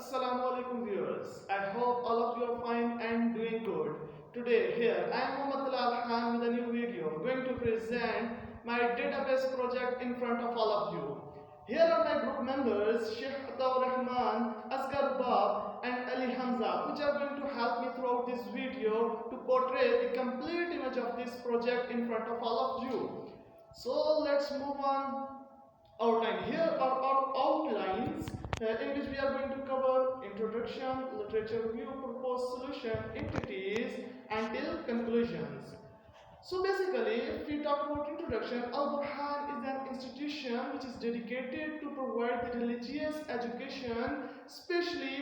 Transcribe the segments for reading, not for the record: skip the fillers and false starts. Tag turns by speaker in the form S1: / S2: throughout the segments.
S1: Assalamu alaikum viewers. I hope all of you are fine and doing good. Today here I am Muhammad Talal Khan with a new video going to present my database project in front of all of you. Here are my group members Sheikh Ataur Rahman, Asghar Bab and Ali Hamza, which are going to help me throughout this video to portray the complete image of this project in front of all of you. So let's move on. Outline. Here are our outlines in which we are going to cover introduction, literature review, proposed solution, entities until conclusions. So basically, if we talk about introduction, Al-Burhan is an institution which is dedicated to provide the religious education,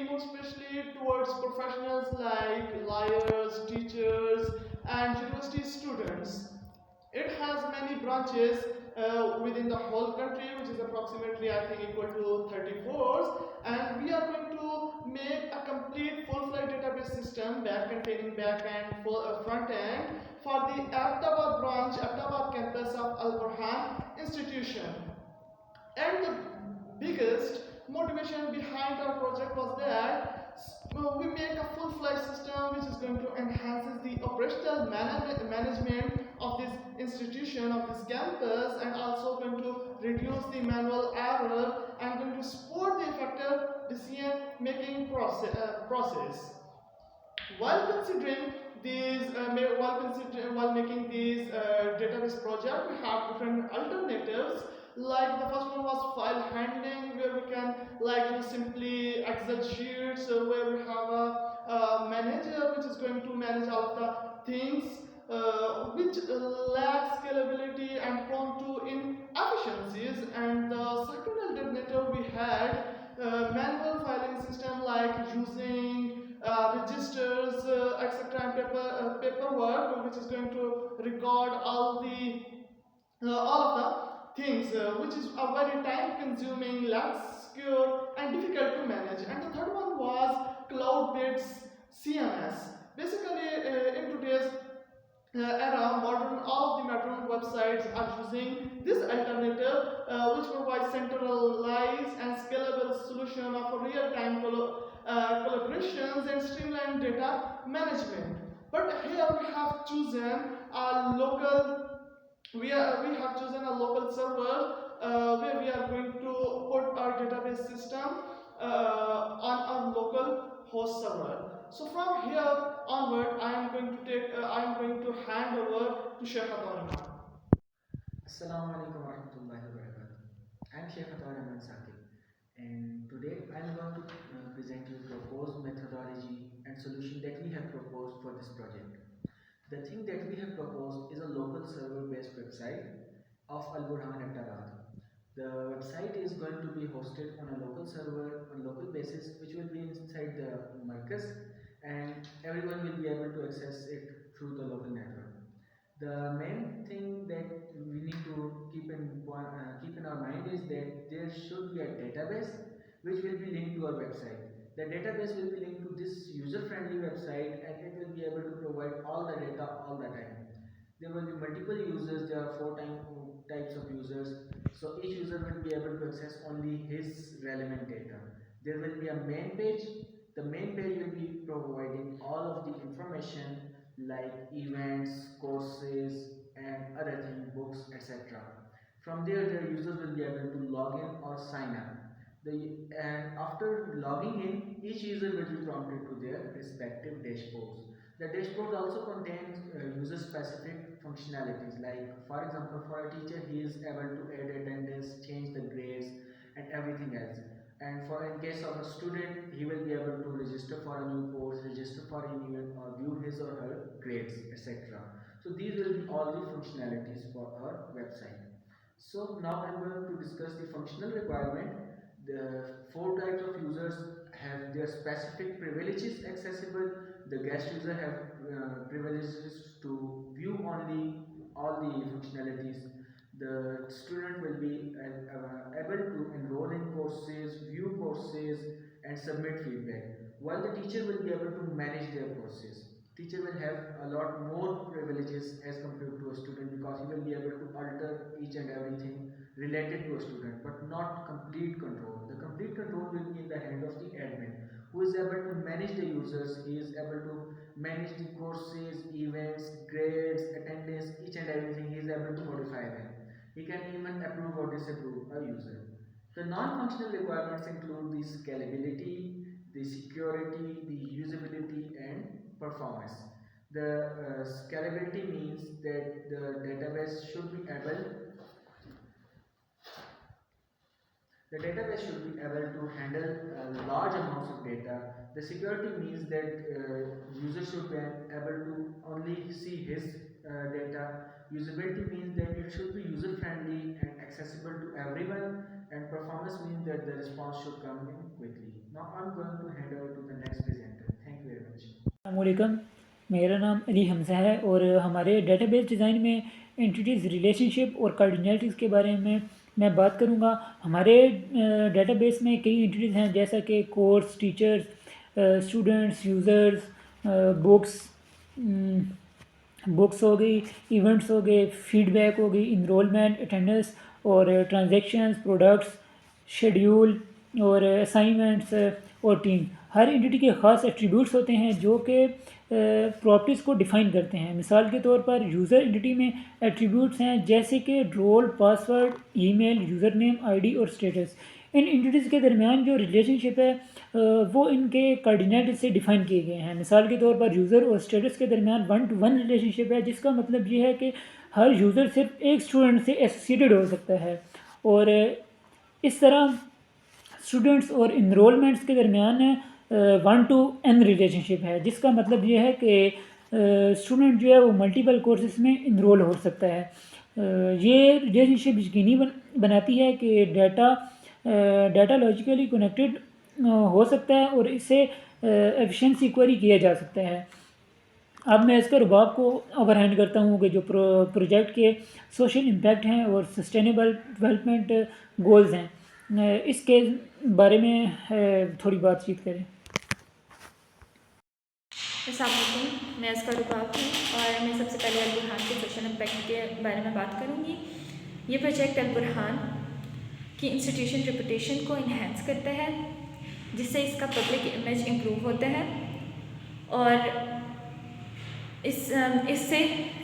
S1: more especially towards professionals like lawyers, teachers and university students. It has many branches within the whole country, which is approximately I think equal to 34, and we are going to make a complete full-fledged database system containing back and front end for the Ahmedabad branch, Ahmedabad campus of Al-Burhan institution. And the biggest motivation behind our project was that we make a full-fledged system which is going to enhance the operational management of this institution, of this campus, and also going to reduce the manual error and going to support the effective decision-making process. While considering these, while making these database project, we have different alternatives. Like the first one was file handling, where we can simply Excel sheets, where we have a manager which is going to manage all of the things which lack scalability and prone to inefficiencies. And the second alternative we had manual filing system like using registers, etc., and paperwork, which is going to record all of the things, which is a very time-consuming, less secure, and difficult to manage. And the third one was cloud-based CMS. Basically, in today's era, all of the modern websites are using this alternative, which provides centralized and scalable solution of real-time collaborations and streamlined data management. But here we have chosen a local. We have chosen a local server where we are going to put our database system on our local host server. So from here onward, I am going to hand over to Sheikh Ataur.
S2: Assalamu alaikum warahmatullahi wabarakatuh. I am Sheikh Rahman Saqib, and today I am going to present you proposed methodology and solution that we have proposed for this project. The thing that we have proposed is a local server-based website of Al-Burhan Ahmedabad. The website is going to be hosted on a local server on local basis, which will be inside the markets, and everyone will be able to access it through the local network. The main thing that we need to keep in our mind is that there should be a database which will be linked to our website. The database will be linked to this user-friendly website, and it will be able to provide all the data all the time. There will be multiple users. There are four types of users, so each user will be able to access only his relevant data. There will be a main page. The main page will be providing all of the information like events, courses, and other things, books, etc. From there, the users will be able to log in or sign up. And after logging in, each user will be prompted to their respective dashboards. The dashboard also contains user-specific functionalities. Like, for example, for a teacher, he is able to add attendance, change the grades, and everything else. And in case of a student, he will be able to register for a new course, register for an event, or view his or her grades, etc. So these will be all the functionalities for our website. So now I'm going to discuss the functional requirement. The four types of users have their specific privileges accessible. The guest user have privileges to view only all the functionalities. The student will be able to enroll in courses, view courses, and submit feedback, while the teacher will be able to manage their courses. Teacher will have a lot more privileges as compared to a student, because he will be able to alter each and everything related to a student, but not complete control. The complete control will be in the hand of the admin. who is able to manage the users. He is able to manage the courses, events, grades, attendance, each and everything. He is able to modify them. He can even approve or disapprove a user. The non-functional requirements include the scalability, the security, the usability, and performance. The scalability means that the database should be able The database should be able to handle large amounts of data. The security means that user should be able to only see his data. Usability means that it should be user friendly and accessible to everyone, and performance means that the response should come in quickly. Now I'm going to hand over to the next presenter. Thank you very much.
S3: अस्सलामुअलैकुम, मेरा नाम अली हमज़ा है और हमारे database design में entities relationship और कार्डिनलिटीज़ के बारे में मैं बात करूंगा। हमारे डेटाबेस में कई एंटिटीज़ हैं जैसा कि course, teachers, students, users, books हो गई, इवेंट्स हो गए, फीडबैक हो गई, इनरोलमेंट, अटेंडेंस और ट्रांजैक्शंस, प्रोडक्ट्स, शेड्यूल और असाइनमेंट्स और टीम। हर एंटिटी के ख़ास एट्रीब्यूट्स होते हैं जो कि प्रॉपर्टीज़ को डिफ़ाइन करते हैं। मिसाल के तौर पर यूज़र एंटिटी में एट्रीब्यूट्स हैं जैसे कि role, password, email, user name, ID और स्टेटस। इन एंटिटीज़ के दरमियान जो रिलेशनशिप है वो इनके कार्डिनेट से डिफ़ाइन किए गए हैं। मिसाल के तौर पर यूज़र और स्टेटस के दरमियान 1-to-1 रिलेशनशिप है, जिसका मतलब ये है कि हर यूज़र सिर्फ एक स्टूडेंट से एसोसिएटेड हो सकता है। और इस तरह स्टूडेंट्स और इनरोलमेंट्स के दरमियान 1-to-n रिलेशनशिप है, जिसका मतलब ये है कि स्टूडेंट जो है वो मल्टीपल कोर्सेज में इनरोल हो सकता है। ये रिलेशनशिप यकीनी बनाती है कि डाटा लॉजिकली कनेक्टेड हो सकता है और इससे एफिशिएंसी क्वेरी किया जा सकता है। अब मैं इसका रुबाब को ओवरहैंड करता हूँ कि जो प्रोजेक्ट के सोशल इम्पैक्ट हैं और सस्टेनेबल डेवलपमेंट गोल्स हैं, इसके बारे में थोड़ी बातचीत करें।
S4: अस्सलाम वालेकुम, मैं इसका रुबाब हूँ और मैं सबसे पहले अल-बुरहान के सोशल इम्पैक्ट के बारे में बात करूँगी। ये प्रोजेक्ट अल-बुरहान की इंस्टीट्यूशन रेपुटेशन को इन्हेंस करता है, जिससे इसका पब्लिक इमेज इम्प्रूव होता है और इससे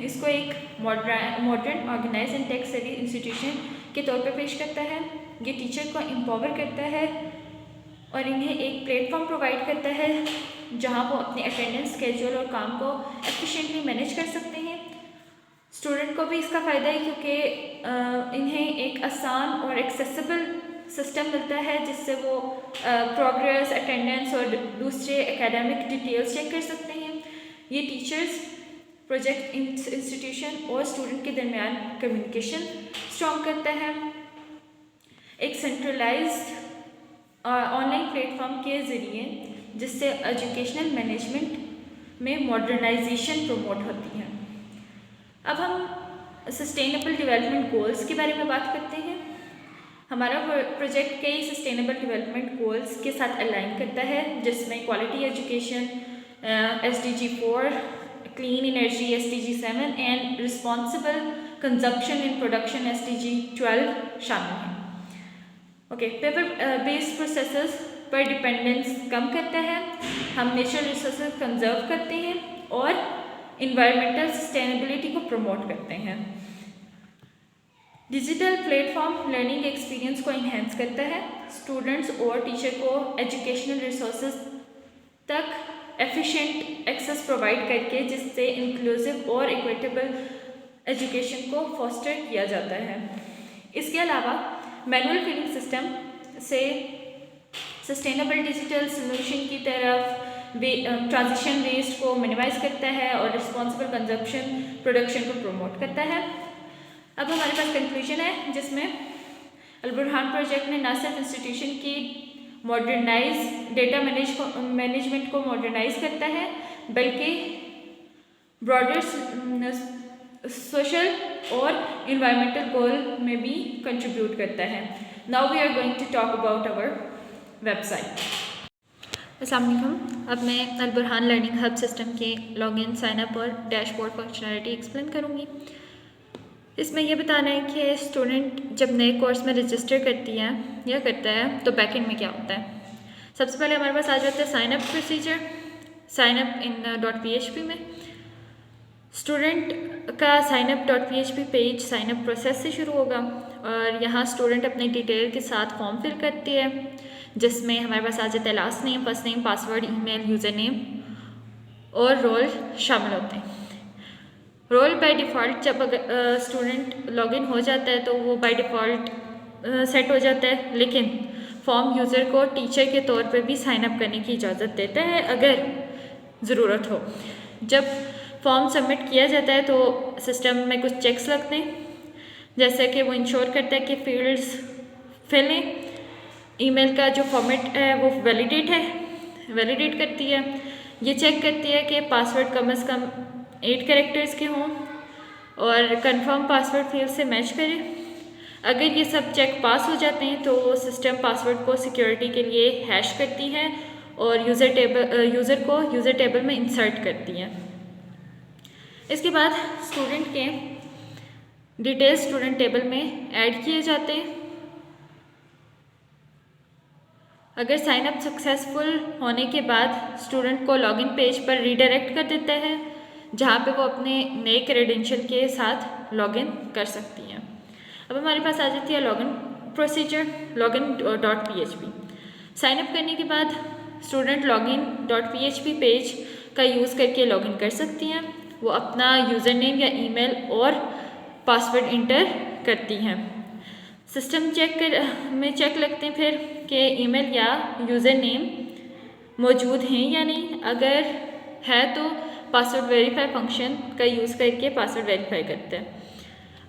S4: इसको एक modern organize and tech savvy institution के तौर पर पेश करता है। ये टीचर को एम्पावर करता है और इन्हें एक प्लेटफॉर्म प्रोवाइड करता है जहां वो अपने अटेंडेंस, स्केड्यूल और काम को एफिशिएंटली मैनेज कर सकते हैं। स्टूडेंट को भी इसका फ़ायदा है क्योंकि इन्हें एक आसान और एक्सेसिबल सिस्टम मिलता है जिससे वो प्रोग्रेस, अटेंडेंस और दूसरे एकेडमिक डिटेल्स चेक कर सकते हैं। ये टीचर्स, प्रोजेक्ट इंस्टीट्यूशन और स्टूडेंट के दरमियान कम्युनिकेशन स्ट्रॉन्ग करता है। एक सेंट्रलाइज्ड ऑनलाइन प्लेटफॉर्म के ज़रिए जिससे एजुकेशनल मैनेजमेंट में मॉडर्नाइजेशन प्रमोट होती है। अब हम सस्टेनेबल डेवलपमेंट गोल्स के बारे में बात करते हैं। हमारा प्रोजेक्ट कई सस्टेनेबल डेवलपमेंट गोल्स के साथ अलाइन करता है, जिसमें quality education SDG 4, clean energy SDG 7 and responsible consumption in production SDG 12 शामिल हैं। पेपर बेस्ड प्रोसेसेस पर डिपेंडेंस कम करता है, हम नेचुरल रिसोर्सेज कंजर्व करते हैं और इन्वायरमेंटल सस्टेनेबिलिटी को प्रमोट करते हैं। डिजिटल प्लेटफॉर्म लर्निंग एक्सपीरियंस को इन्हेंस करता है, स्टूडेंट्स और टीचर को एजुकेशनल रिसोर्सेज तक एफिशिएंट एक्सेस प्रोवाइड करके जिससे इंक्लूसिव और इक्विटेबल एजुकेशन को फोस्टर किया जाता है। इसके अलावा मैनुअल फिलिंग सिस्टम से सस्टेनेबल डिजिटल सोल्यूशन की तरफ ट्रांजिशन वेस्ट को मिनिमाइज करता है और रिस्पॉन्सिबल कंजप्शन प्रोडक्शन को प्रमोट करता है। अब हमारे पास कंक्लूजन है जिसमें अल-बुरहान प्रोजेक्ट ने न सिर्फ इंस्टीट्यूशन की डेटा मैनेजमेंट को मॉडर्नाइज करता है बल्कि ब्रॉडर सोशल और इन्वायरमेंटल गोल में भी कंट्रीब्यूट करता है। Now we are going to talk about our website. अस्सलाम वालेकुम, अब मैं अल-बुरहान लर्निंग हब सिस्टम के लॉगिन, साइनअप और डैशबोर्ड फंक्शनैलिटी एक्सप्लेन करूँगी। इसमें यह बताना है कि स्टूडेंट जब नए कोर्स में रजिस्टर करती है या करता है तो बैकएंड में क्या होता है। सबसे पहले हमारे पास आ जाता है sign up procedure, sign up in .php में। स्टूडेंट का signup .php page signup process से शुरू होगा और यहाँ स्टूडेंट अपनी डिटेल के साथ फॉर्म फिल करती है, जिसमें हमारे पास आ जाता है last name, first name, password, email, user name और रोल शामिल होते हैं। रोल बाय डिफ़ॉल्ट जब अगर स्टूडेंट लॉगिन हो जाता है तो वो बाय डिफ़ॉल्ट सेट हो जाता है, लेकिन फॉर्म यूज़र को टीचर के तौर पर भी साइन अप करने की इजाज़त देता है अगर ज़रूरत हो। जब फॉर्म सबमिट किया जाता है तो सिस्टम में कुछ चेक्स लगते हैं, जैसे कि वो इंश्योर करता है कि फील्ड्स फिलें, ईमेल का जो फॉर्मेट है वो वैलिडेट करती है। ये चेक करती है कि पासवर्ड कम से कम 8 कैरेक्टर्स के हों और कंफर्म पासवर्ड फील्ड से मैच करें। अगर ये सब चेक पास हो जाते हैं तो सिस्टम पासवर्ड को सिक्योरिटी के लिए हैश करती है और यूज़र को यूज़र टेबल में इंसर्ट करती है। इसके बाद स्टूडेंट के डिटेल्स स्टूडेंट टेबल में ऐड किए जाते हैं। अगर साइन अप सक्सेसफुल होने के बाद स्टूडेंट को लॉगिन पेज पर रीडायरेक्ट कर देता है, जहाँ पे वो अपने नए क्रेडेंशियल के साथ लॉगिन कर सकती हैं। अब हमारे पास आ जाती है login procedure, login .php। Sign up करने के बाद स्टूडेंट लॉगिन .php पेज का यूज़ करके लॉगिन कर सकती हैं। वो अपना यूज़र नेम या ईमेल और पासवर्ड इंटर करती हैं। सिस्टम चेक लगते हैं फिर कि ईमेल या यूज़र नेम मौजूद हैं या नहीं। अगर है तो पासवर्ड वेरीफाई फंक्शन का यूज़ करके पासवर्ड वेरीफाई करते हैं।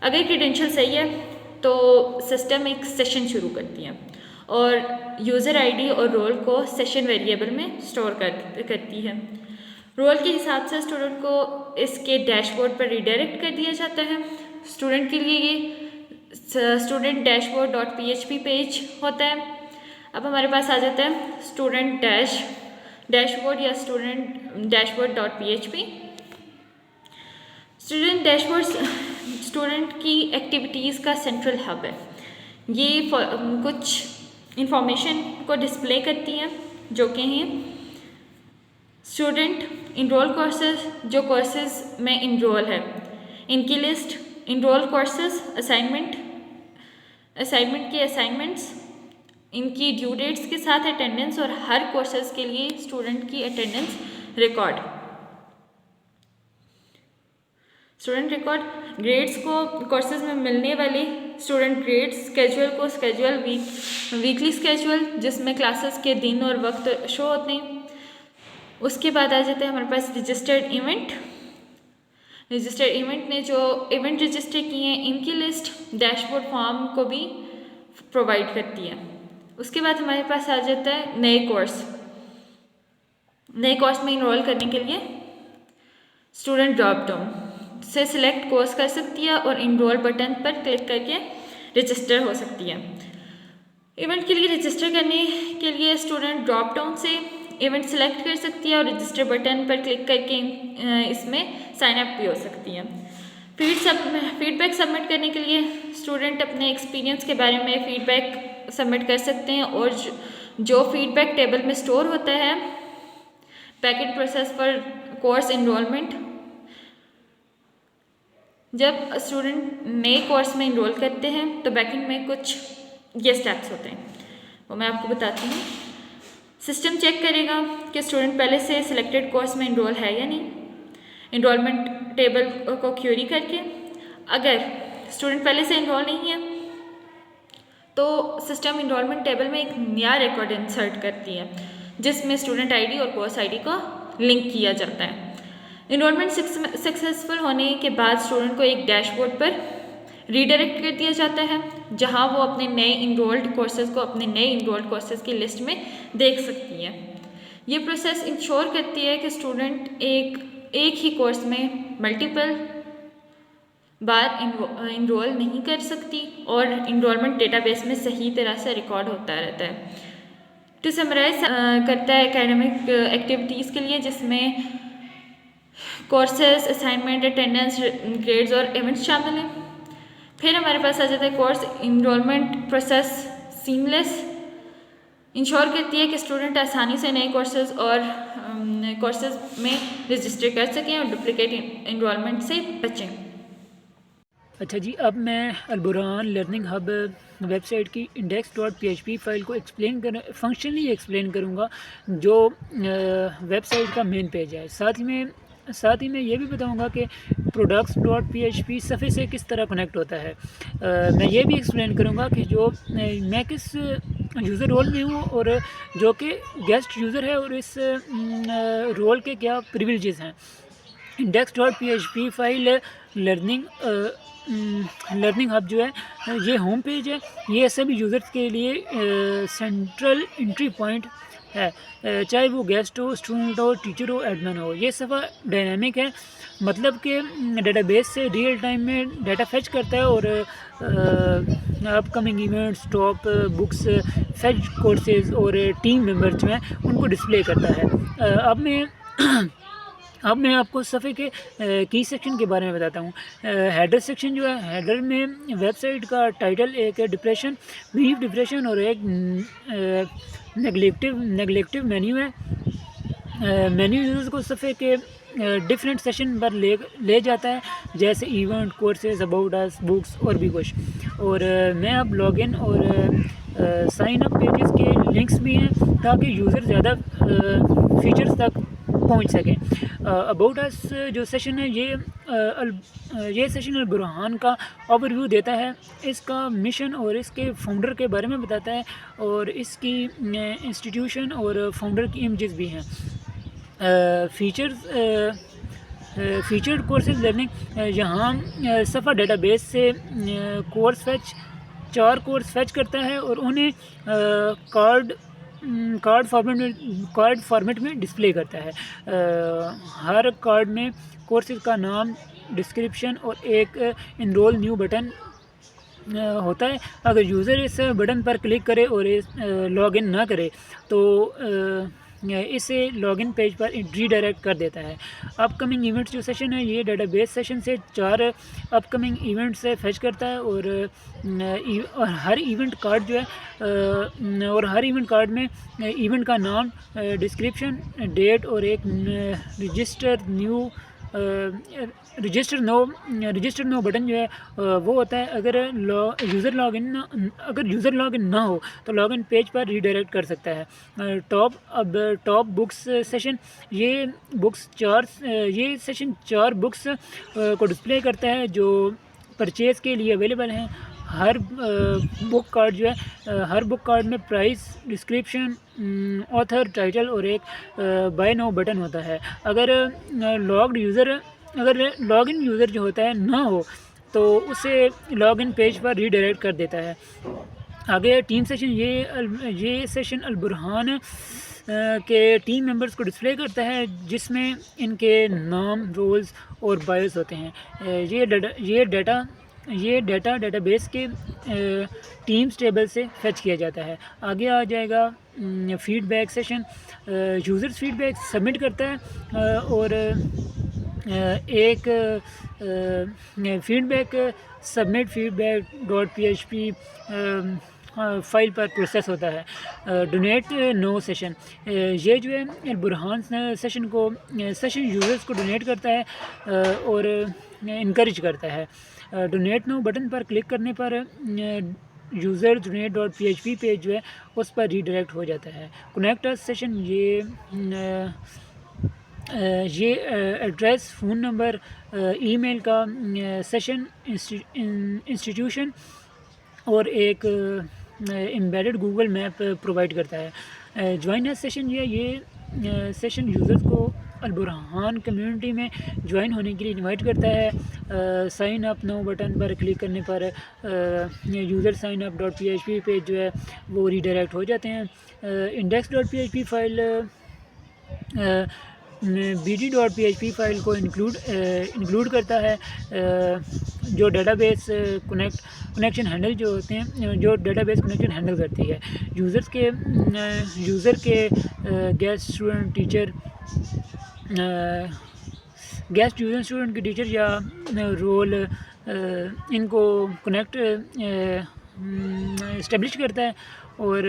S4: अगर क्रेडेंशियल सही है तो सिस्टम एक सेशन शुरू करती है और यूज़र आईडी और रोल को सेशन वेरिएबल में स्टोर करती है। रोल के हिसाब से स्टूडेंट को इसके डैशबोर्ड पर रीडायरेक्ट कर दिया जाता है। स्टूडेंट के लिए ये स्टूडेंट डैशबोर्ड .php पेज होता है। अब हमारे पास आ जाता है स्टूडेंट डैशबोर्ड या student dashboard .php। Student dashboard student की एक्टिविटीज़ का सेंट्रल हब है। ये कुछ इंफॉर्मेशन को डिस्प्ले करती हैं, जो कि हैं स्टूडेंट इनरोल कोर्सेज, जो कोर्सेज में इनरोल है, इनकी लिस्ट, इनरोल कोर्सेज, असाइनमेंट के असाइनमेंट्स, इनकी ड्यू डेट्स के साथ अटेंडेंस और हर कोर्सेज के लिए स्टूडेंट की attendance record. Student record grades को कोर्सेज में मिलने वाले student grades, schedule weekly schedule जिसमें क्लासेस के दिन और वक्त शो होते हैं। उसके बाद आ जाता है हमारे पास रजिस्टर्ड इवेंट ने जो इवेंट रजिस्टर किए हैं इनकी लिस्ट डैशबोर्ड फॉर्म को भी प्रोवाइड करती है। उसके बाद हमारे पास आ जाता है नए कोर्स में इनरोल करने के लिए स्टूडेंट ड्रॉप डाउन से सिलेक्ट कोर्स कर सकती है और इनरोल बटन पर क्लिक करके रजिस्टर हो सकती है। इवेंट के लिए रजिस्टर करने के लिए स्टूडेंट ड्रॉप डाउन से इवेंट सेलेक्ट कर सकती है और रजिस्टर बटन पर क्लिक करके इसमें साइन अप भी हो सकती है। फीडबैक सबमिट करने के लिए स्टूडेंट अपने एक्सपीरियंस के बारे में फीडबैक सबमिट कर सकते हैं और जो फीडबैक टेबल में स्टोर होता है packet process for course enrollment. जब स्टूडेंट नए कोर्स में इनरोल करते हैं तो बैकेंड में कुछ ये स्टेप्स होते हैं, वो मैं आपको बताती हूँ। सिस्टम चेक करेगा कि स्टूडेंट पहले से सिलेक्टेड कोर्स में इनरोल है या नहीं, इनरोलमेंट टेबल को क्वेरी करके। अगर स्टूडेंट पहले से इनरोल नहीं है तो सिस्टम इनरोलमेंट टेबल में एक नया रिकॉर्ड इंसर्ट करती है जिसमें स्टूडेंट आईडी और कोर्स आईडी को लिंक किया जाता है। इनरोलमेंट सक्सेसफुल होने के बाद स्टूडेंट को एक डैशबोर्ड पर रीडायरेक्ट कर दिया जाता है जहां वो अपने नए इनरोल्ड कोर्सेज की लिस्ट में देख सकती है। ये प्रोसेस इंश्योर करती है कि स्टूडेंट एक ही कोर्स में मल्टीपल बार इनरोल नहीं कर सकती और इनरोलमेंट डेटाबेस में सही तरह से रिकॉर्ड होता रहता है। टू समराइज करता है एकेडमिक एक्टिविटीज़ के लिए, जिसमें कोर्सेज, असाइनमेंट, अटेंडेंस, ग्रेड्स और इवेंट्स शामिल हैं। फिर हमारे पास आ जाता है course enrollment process seamless. Ensure करती है कि स्टूडेंट आसानी से नए कोर्सेज में रजिस्टर कर सकें और डुप्लिकेट इनरोलमेंट से बचें।
S3: अच्छा जी, अब मैं अलबुरहान लर्निंग हब वेबसाइट की index.php फ़ाइल को फंक्शनली एक्सप्लेन करूँगा, जो वेबसाइट का मेन पेज है। साथ ही मैं ये भी बताऊँगा कि products.php सफ़े से किस तरह कनेक्ट होता है। मैं ये भी एक्सप्लेन करूँगा कि मैं किस यूज़र रोल में हूँ और जो कि गेस्ट यूज़र है, और इस रोल के क्या प्रिविलेजेस हैं। index.php फाइल लर्निंग हब जो है, ये होम पेज है। ये सभी यूज़र्स के लिए सेंट्रल एंट्री पॉइंट है, चाहे वो गेस्ट हो, स्टूडेंट हो, टीचर हो, एडमिन हो। ये सफ़ा डायनामिक है, मतलब कि डेटाबेस से रियल टाइम में डाटा फेच करता है और upcoming events, top books, fetch courses और टीम मेंबर्स जो हैं उनको डिस्प्ले करता है। अब मैं आपको सफ़े के की सेक्शन के बारे में बताता हूँ। हेडर सेक्शन जो है, हेडर में वेबसाइट का टाइटल, एक डिप्रेशन, ब्रीफ डिप्रेशन और एक नेगलेक्टिव मेन्यू है। मेन्यू यूज़र को सफ़े के डिफरेंट सेशन पर ले जाता है, जैसे event, courses, about us, books और भी कुछ। और मैं अब लॉगिन और साइन अप पेजेस के लिंक्स भी हैं, ताकि यूज़र ज़्यादा फीचर्स तक पहुंच सकें। अबाउट अस जो सेशन है, ये सेशन अलबुरहान का ओवरव्यू देता है, इसका मिशन और इसके फाउंडर के बारे में बताता है, और इसकी इंस्टीट्यूशन और फाउंडर की इमेजेस भी हैं। फीचर्ड कोर्सेज लर्निंग, यहाँ सफ़ा डेटाबेस से चार कोर्स फेच करता है और उन्हें कार्ड फॉर्मेट में डिस्प्ले करता है। हर कार्ड में कोर्सेज का नाम, डिस्क्रिप्शन और एक इनरोल न्यू बटन होता है। अगर यूज़र इस बटन पर क्लिक करे और लॉगिन ना करे तो इसे लॉगिन पेज पर रीडायरेक्ट कर देता है। अपकमिंग इवेंट्स जो सेशन है, ये डेटाबेस सेशन से 4 अपकमिंग इवेंट्स से फेच करता है, और हर इवेंट कार्ड जो है, और हर इवेंट कार्ड में इवेंट का नाम, डिस्क्रिप्शन, डेट और एक रजिस्टर नो बटन जो है वो होता है। अगर यूज़र लॉगिन ना हो तो लॉगिन पेज पर रीडायरेक्ट कर सकता है। टॉप बुक्स सेशन, ये सेशन 4 बुक्स को डिस्प्ले करता है जो परचेज़ के लिए अवेलेबल हैं। हर बुक कार्ड में प्राइस, डिस्क्रिप्शन, ऑथर, टाइटल और एक बाय नाउ बटन होता है। अगर लॉगिन यूज़र जो होता है ना हो तो उसे लॉगिन पेज पर रीडायरेक्ट कर देता है। आगे टीम सेशन, ये सेशन अलबुरहान के टीम मेंबर्स को डिस्प्ले करता है, जिसमें इनके नाम, रोल्स और बायोस होते हैं। ये डाटा डेटाबेस के टीम्स टेबल से फेच किया जाता है। आगे आ जाएगा feedback session. Users feedback submit करता है और एक फीडबैक फाइल पर प्रोसेस होता है। डोनेट नो सेशन, ये जो है बुरहान सेशन यूज़र्स को डोनेट करता है और इनकरेज करता है। डोनेट नो बटन पर क्लिक करने पर यूज़र donate.php पेज जो है उस पर रीडायरेक्ट हो जाता है। कनेक्ट अस सेशन, ये एड्रेस, फ़ोन नंबर, ईमेल का सेशन इंस्टीट्यूशन और एक एम्बेडेड गूगल मैप प्रोवाइड करता है। ज्वाइन अस सेशन, ये सेशन यूज़र्स को अलबुरहान कम्युनिटी में ज्वाइन होने के लिए इनवाइट करता है। साइन अप नो बटन पर क्लिक करने पर user sign up .php page जो है वो रीडायरेक्ट हो जाते हैं। index.php फाइल bd.php फाइल को इंक्लूड करता है, जो डेटाबेस कनेक्शन हैंडल जो होते हैं, जो डेटाबेस कनेक्शन हैंडल करती है। यूज़र के गेस्ट स्टूडेंट की टीचर या रोल इनको कनेक्ट इस्टेब्लिश करता है, और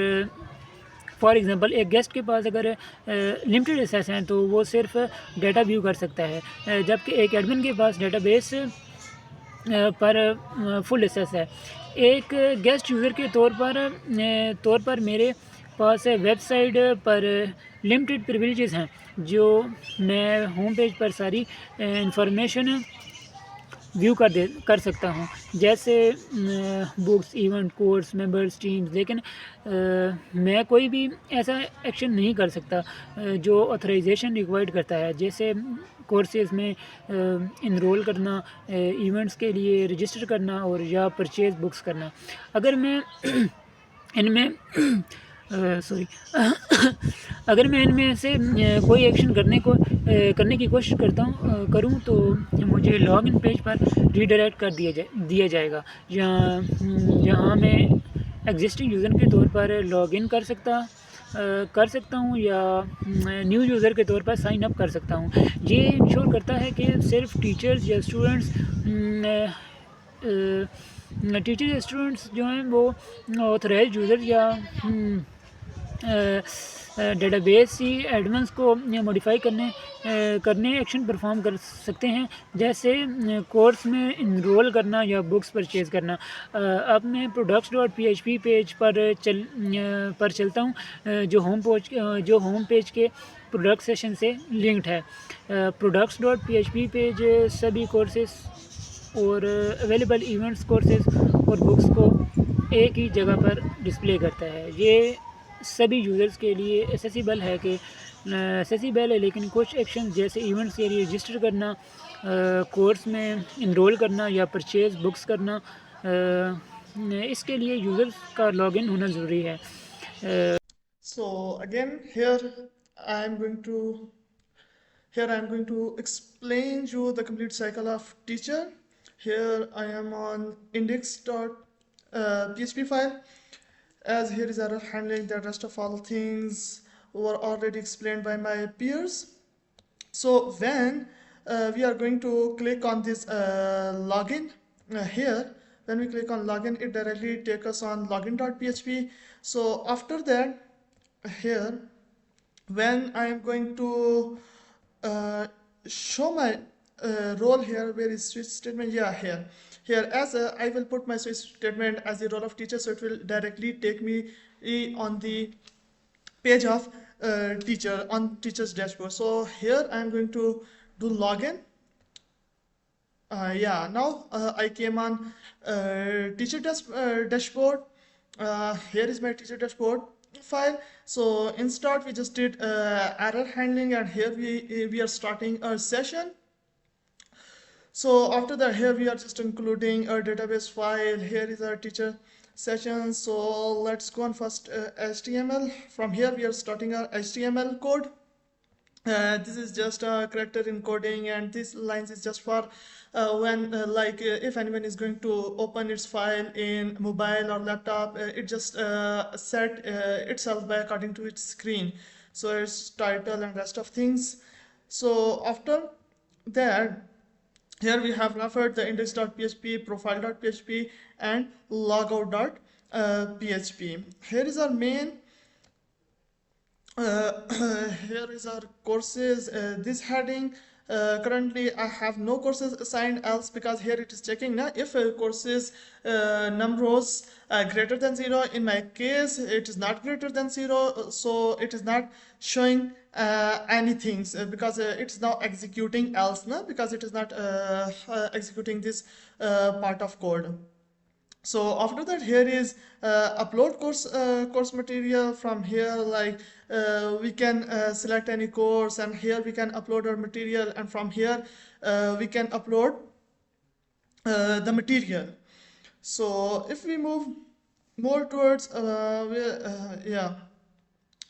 S3: फॉर एग्ज़ाम्पल एक गेस्ट के पास अगर लिमिटेड एक्सेस हैं तो वो सिर्फ डाटा व्यू कर सकता है, जबकि एक एडमिन के पास डेटाबेस पर फुल एक्सेस है। एक गेस्ट यूज़र के तौर पर मेरे पास वेबसाइट पर लिमिटेड प्रिविलेजेस हैं, जो मैं होम पेज पर सारी इंफॉर्मेशन व्यू कर सकता हूँ, जैसे books, event, course, members, teams. लेकिन मैं कोई भी ऐसा एक्शन नहीं कर सकता जो ऑथराइजेशन रिक्वायर्ड करता है, जैसे कोर्सेज में इनरोल करना, इवेंट्स के लिए रजिस्टर करना और या परचेज बुक्स करना। अगर मैं इनमें सॉरी अगर मैं इनमें से कोई एक्शन करने की कोशिश करूं तो मुझे लॉगिन पेज पर रीडायरेक्ट कर दिया जाएगा, जहां मैं एग्जिस्टिंग यूज़र के तौर पर लॉगिन कर सकता हूं या न्यू यूज़र के तौर पर साइन अप कर सकता हूं। ये इंश्योर करता है कि सिर्फ टीचर्स या स्टूडेंट्स जो हैं वो ऑथराइज यूज़र या डेटाबेस ही एडमिन्स को मॉडिफाई करने एक्शन परफॉर्म कर सकते हैं, जैसे कोर्स में इनरोल करना या बुक्स परचेज़ करना। अब मैं products.php पेज पर चलता हूँ, जो होम पेज के प्रोडक्ट सेशन से लिंक्ड है। products.php पेज सभी कोर्सेस और अवेलेबल इवेंट्स, कोर्सेज और बुक्स को एक ही जगह पर डिस्प्ले करता है। ये सभी यूज़र्स के लिए एक्सेसिबल है, लेकिन कुछ एक्शन जैसे इवेंट्स के लिए रजिस्टर करना, कोर्स में इनरोल करना या परचेज बुक्स करना, इसके लिए यूज़र्स का लॉगिन होना ज़रूरी है।
S1: So again I'm going to explain you the complete cycle of teacher. Here I am on index.php file, as here is error handling. The rest of all things were already explained by my peers. So when we are going to click on this login here, when we click on login, it directly takes us on login.php. So after that, here when I am going to show my role here, where is switch statement? Yeah, here as I will put my switch statement as the role of teacher, so it will directly take me on the page of teacher on teacher's dashboard. So here I am going to do login. Now I came on teacher dashboard. Here is my teacher dashboard file. So in start we just did error handling, and here we are starting our session. So after that, here we are just including our database file. Here is our teacher session. So let's go on first HTML. From here we are starting our HTML code. This is just a character encoding, and this lines is just for when if anyone is going to open its file in mobile or laptop, it just set itself by according to its screen, so its title and rest of things. So after that, here we have referred the index.php, profile.php, and logout.php. Here is our main. Here is our courses, this heading. Currently I have no courses assigned else, because here it is checking now if courses numbers greater than 0. In my case it is not greater than 0, so it is not showing anything, because it's now executing else now, because it is not executing this part of code. So after that, here is upload course material. From here, we can select any course, and here we can upload our material, and from here we can upload the material. So if we move more towards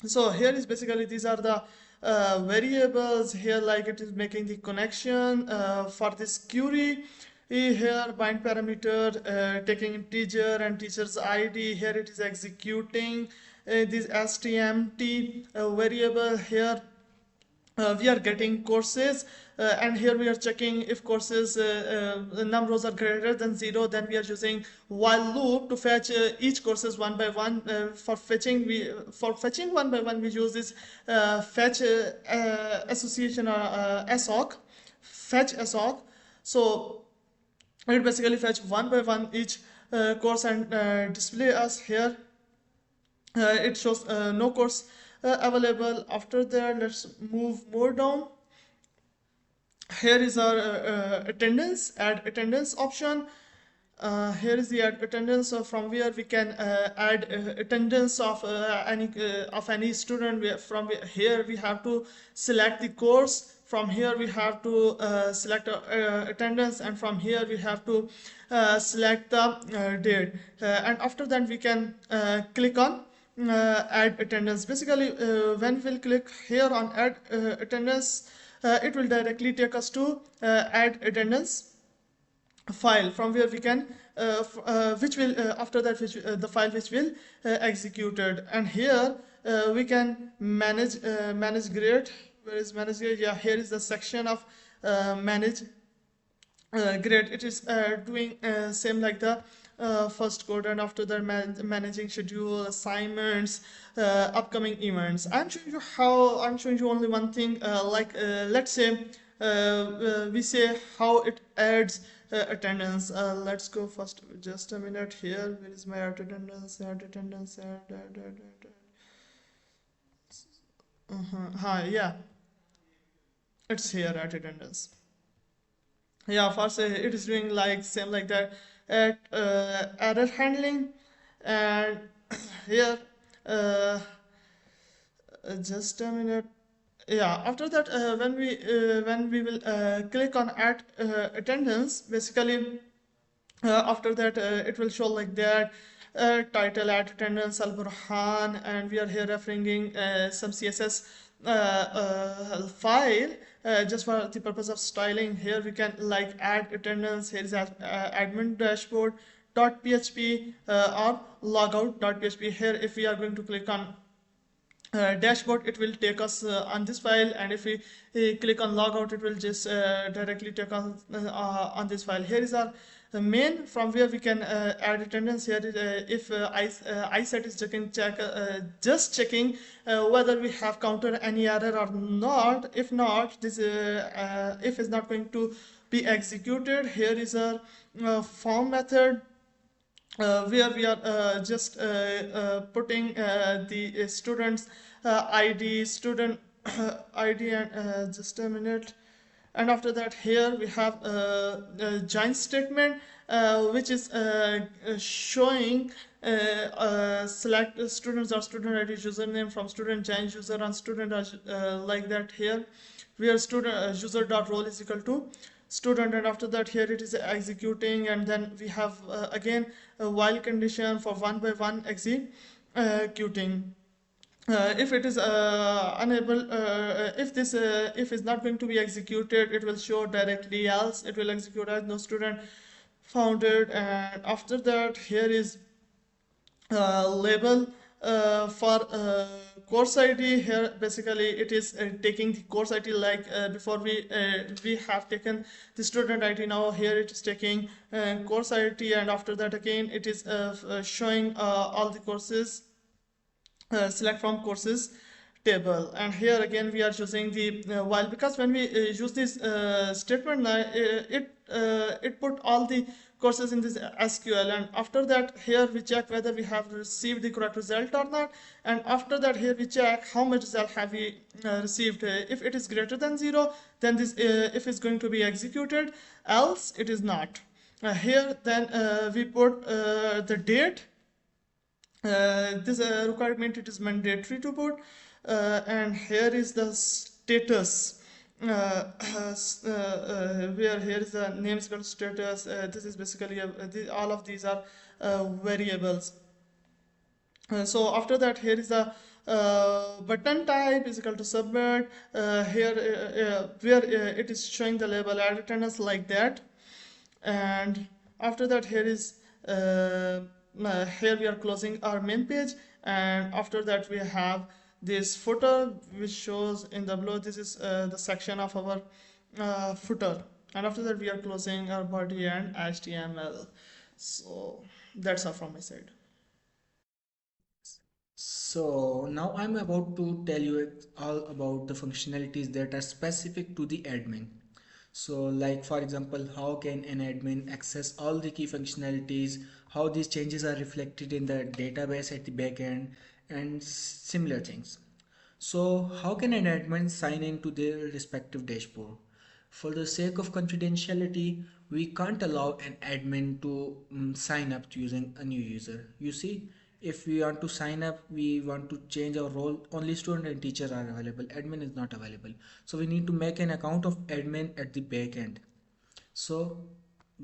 S1: so here is basically these are the variables here, like it is making the connection for this query. Here bind parameter taking integer and teacher's id. Here it is executing this stmt variable. Here we are getting courses, and here we are checking if courses num rows are greater than 0, then we are using while loop to fetch each courses one by one. For fetching one by one we use this fetch association, or fetch assoc. So it basically fetch one by one each course and display us here. It shows no course available. After that, let's move more down. Here is our attendance, add attendance option. Here is the add attendance, from where we can add attendance of any student. From here we have to select the course. From here we have to select attendance, and from here we have to select the date. And after that we can click on add attendance. Basically, when we'll click here on add attendance, it will directly take us to add attendance file, from where we can which will after that which the file which will executed. And here we can manage grade. Where is manage grade? Yeah, here is the section of manage grade. It is doing same like the first code. And after that, managing schedule, assignments, upcoming events. I'm showing you only one thing, let's say we say how it adds attendance. Let's go first, just a minute. Here, where is my add attendance? Add attendance, add. Hi, yeah, it's here at attendance. Yeah, first it is doing like same like that at error handling. And here uh, just a minute. Yeah, after that, when we will click on add attendance, basically after that it will show like that. Title add attendance Al Burhan, and we are here referring some CSS file just for the purpose of styling. Here we can like add attendance. Here is admin dashboard .php or logout.php. Here, if we are going to click on dashboard, it will take us on this file, and if we click on logout, it will just directly take us on this file. Here is our main, from where we can add attendance. Here is, if iSet is just checking whether we have counted any error or not. If not, this if is not going to be executed. Here is a form method where we are just putting the student's student ID, and just a minute. And after that, here we have a join statement, which is showing select students or student ID username from student join user on student, like that. Here where student user.role is equal to student. And after that, here it is executing, and then we have again a while condition for one by one executing. If it is unable, if is not going to be executed, it will show directly else. It will execute as no student founded. And after that, here is label for course ID. Here basically it is taking the course ID, like before we have taken the student ID. Now here it is taking course ID, and after that again it is showing all the courses. Select from courses table. And here again we are using the while, because when we use this statement, it put all the courses in this SQL. And after that, here we check whether we have received the correct result or not. And after that, here we check how much result have we received. If it is greater than 0, then this if is going to be executed, else it is not. Here then we put the date. This requirement, it is mandatory to put. And here is the status, where here is the name equal status. This is basically all of these are variables. So after that, here is the button type is equal to submit. Here where it is showing the label add attendance, like that. And after that, here is here we are closing our main page. And after that, we have this footer which shows in the below. This is the section of our footer, and after that we are closing our body and HTML. So that's all from my side.
S2: So now I'm about to tell you all about the functionalities that are specific to the admin. So like for example, how can an admin access all the key functionalities, how these changes are reflected in the database at the backend, and similar things. So how can an admin sign in to their respective dashboard? For the sake of confidentiality, we can't allow an admin to sign up to using a new user. You see, if we want to sign up, we want to change our role, only student and teacher are available. Admin is not available. So we need to make an account of admin at the back end. So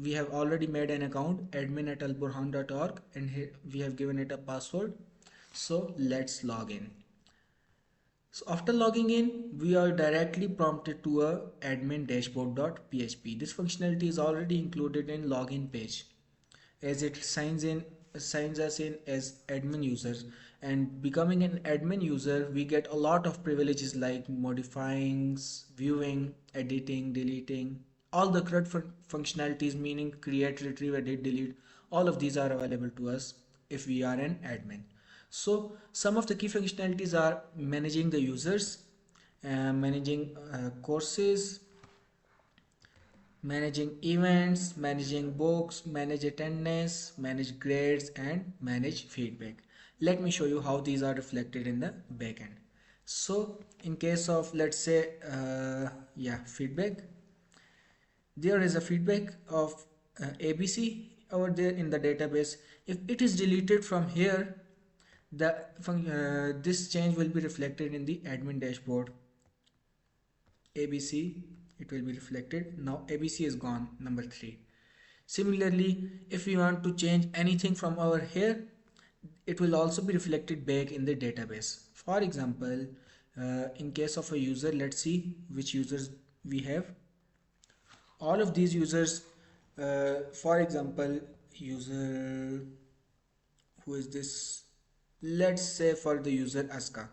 S2: we have already made an account admin@alburhan.org and here we have given it a password. So let's log in. So after logging in, we are directly prompted to a admin dashboard.php. This functionality is already included in login page as it signs us in as admin users, and becoming an admin user we get a lot of privileges like modifying, viewing, editing, deleting, all the CRUD functionalities, meaning create, retrieve, edit, delete. All of these are available to us if we are an admin. So some of the key functionalities are managing the users, managing courses, managing events, managing books, manage attendance, manage grades, and manage feedback. Let me show you how these are reflected in the backend. So in case of, let's say, feedback, there is a feedback of ABC over there in the database. If it is deleted from here, this change will be reflected in the admin dashboard. ABC, it will be reflected. Now ABC is gone, number 3. Similarly, if we want to change anything from over here, it will also be reflected back in the database. For example, in case of a user, let's see which users we have. All of these users, for example, user, who is this? Let's say for the user Aska.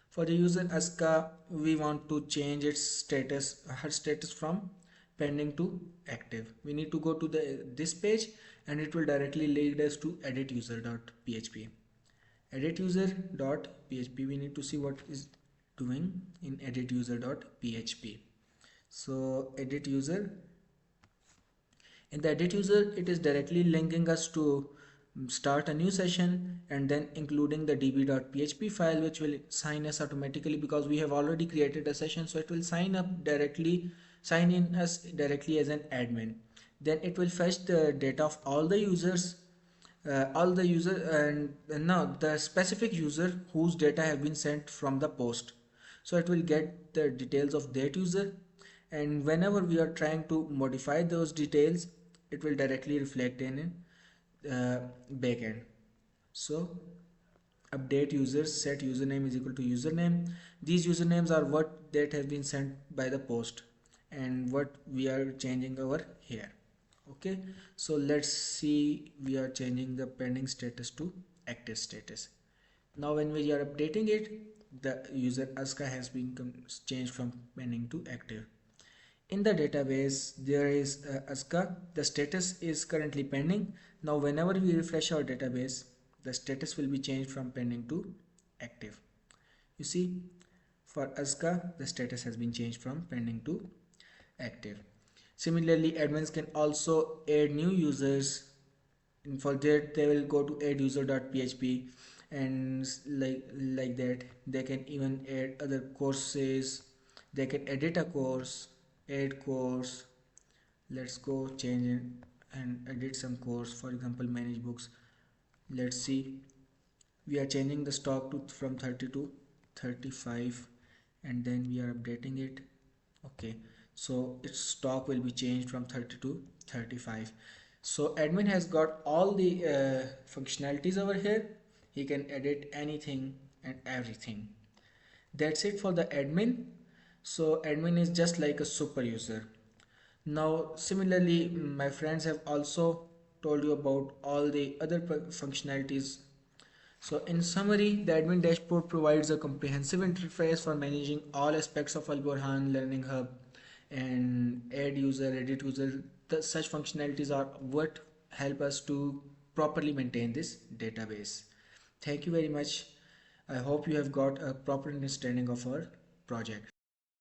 S2: For the user Aska, we want to change its status, her status from pending to active. We need to go to this page and it will directly lead us to edit_user.php. Edit_user.php, we need to see what is doing in edit_user.php. So edit user, in the edit user it is directly linking us to start a new session and then including the db.php file, which will sign us automatically because we have already created a session. So it will sign in us directly as an admin. Then it will fetch the data of all the users, and now the specific user whose data have been sent from the post. So it will get the details of that user, and whenever we are trying to modify those details, it will directly reflect in backend. So update users, set username is equal to username. These usernames are what that have been sent by the post and what we are changing over here. Okay, so let's see, we are changing the pending status to active status. Now when we are updating it, the user Aska has been changed from pending to active. In the database there is Aska, the status is currently pending. Now whenever we refresh our database, the status will be changed from pending to active. You see, for Aska the status has been changed from pending to active. Similarly, admins can also add new users, and for that they will go to adduser.php, and like that they can even add other courses. They can edit a course, add course. Let's go change it and edit some course, for example manage books. Let's see, we are changing the stock to from 30 to 35 and then we are updating it. Okay, so its stock will be changed from 30 to 35. So admin has got all the functionalities over here. He can edit anything and everything. That's it for the admin. So admin is just like a super user. Now similarly, my friends have also told you about all the other functionalities So in summary, the admin dashboard provides a comprehensive interface for managing all aspects of Al-Burhan Learning Hub and add user, edit user. Such functionalities are what help us to properly maintain this database. Thank you very much. I hope you have got a proper understanding of our project.